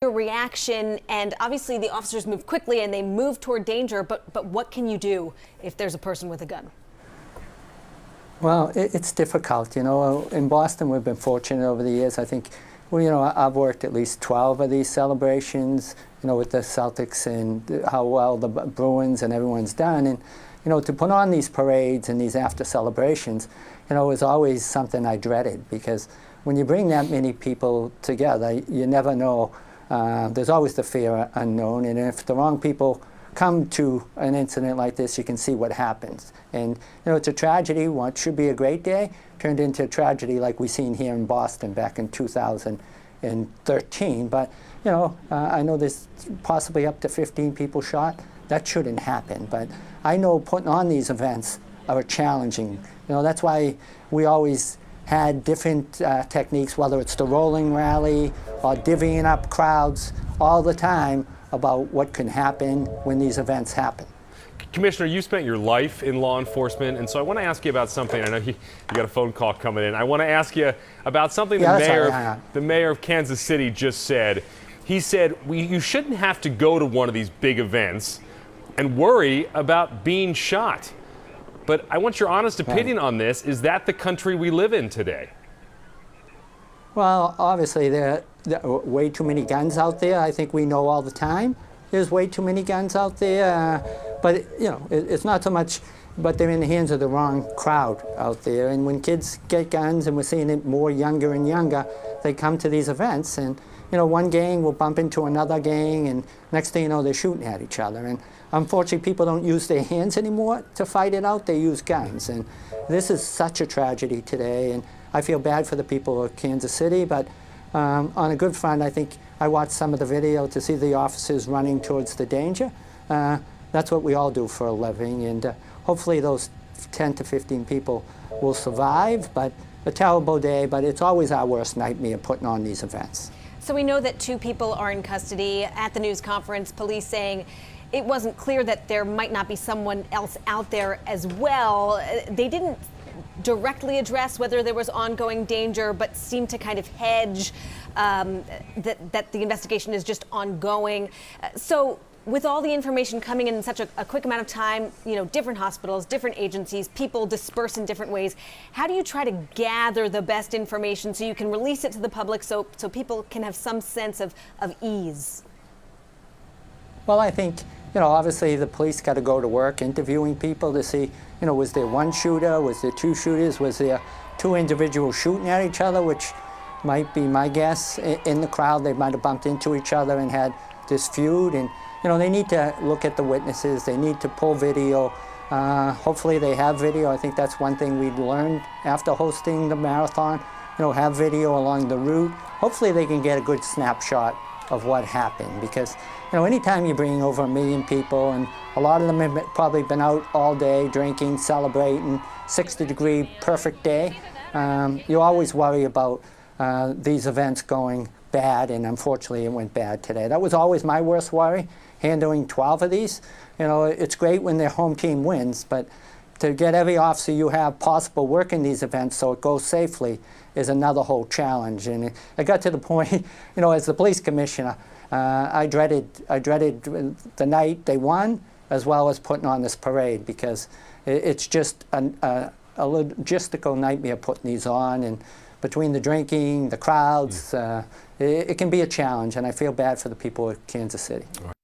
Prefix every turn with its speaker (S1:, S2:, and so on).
S1: Your reaction, and obviously the officers move quickly and they move toward danger, but what can you do if there's a person with a gun?
S2: Well, it's difficult. You know, in Boston we've been fortunate over the years. I think, well, you know, I've worked at least 12 of these celebrations, you know, with the Celtics and how well the Bruins and everyone's done. And, you know, to put on these parades and these after celebrations, you know, was always something I dreaded, because when you bring that many people together, you never know. There's always the fear unknown, and if the wrong people come to an incident like this, you can see what happens. And you know, it's a tragedy. What should be a great day turned into a tragedy like we've seen here in Boston back in 2013. But you know, I know there's possibly up to 15 people shot. That shouldn't happen. But I know putting on these events are challenging. You know, that's why we always had different techniques, whether it's the rolling rally or divvying up crowds all the time about what can happen when these events happen.
S3: Commissioner, you spent your life in law enforcement, and so I want to ask you about something. I know you got a phone call coming in. I want to ask you about something the mayor of Kansas City just said. He said you shouldn't have to go to one of these big events and worry about being shot. But I want your honest opinion on this. Is that the country we live in today?
S2: Well, obviously there are way too many guns out there. I think we know all the time there's way too many guns out there. But you know, it's not so much, but they're in the hands of the wrong crowd out there. And when kids get guns, and we're seeing it more younger and younger, they come to these events, and you know, one gang will bump into another gang, and next thing you know, they're shooting at each other. And unfortunately, people don't use their hands anymore to fight it out. They use guns. And this is such a tragedy today. And I feel bad for the people of Kansas City. But on a good front, I think I watched some of the video to see the officers running towards the danger. That's what we all do for a living. And hopefully those 10 to 15 people will survive. But a terrible day. But it's always our worst nightmare putting on these events.
S1: So we know that 2 people are in custody. At the news conference, police saying it wasn't clear that there might not be someone else out there as well. They didn't directly address whether there was ongoing danger, but seemed to kind of hedge that the investigation is just ongoing. So with all the information coming in such a quick amount of time, you know, different hospitals, different agencies, people disperse in different ways, how do you try to gather the best information so you can release it to the public so people can have some sense of ease?
S2: Well, I think, you know, obviously the police got to go to work interviewing people to see, you know, was there one shooter, was there 2 shooters, was there 2 individuals shooting at each other, which might be my guess. In the crowd, they might have bumped into each other and had this feud. And you know, they need to look at the witnesses. They need to pull video. Hopefully they have video. I think that's one thing we learned after hosting the marathon. You know, have video along the route. Hopefully they can get a good snapshot of what happened, because you know, anytime you bring over 1 million people, and a lot of them have probably been out all day drinking, celebrating, 60-degree perfect day, you always worry about these events going bad, and unfortunately it went bad today. That was always my worst worry, handling 12 of these. You know, it's great when their home team wins, but to get every officer you have possible working these events so it goes safely is another whole challenge. And it got to the point, you know, as the police commissioner, I dreaded the night they won, as well as putting on this parade, because it's just a logistical nightmare putting these on. And between the drinking, the crowds, it can be a challenge, and I feel bad for the people of Kansas City.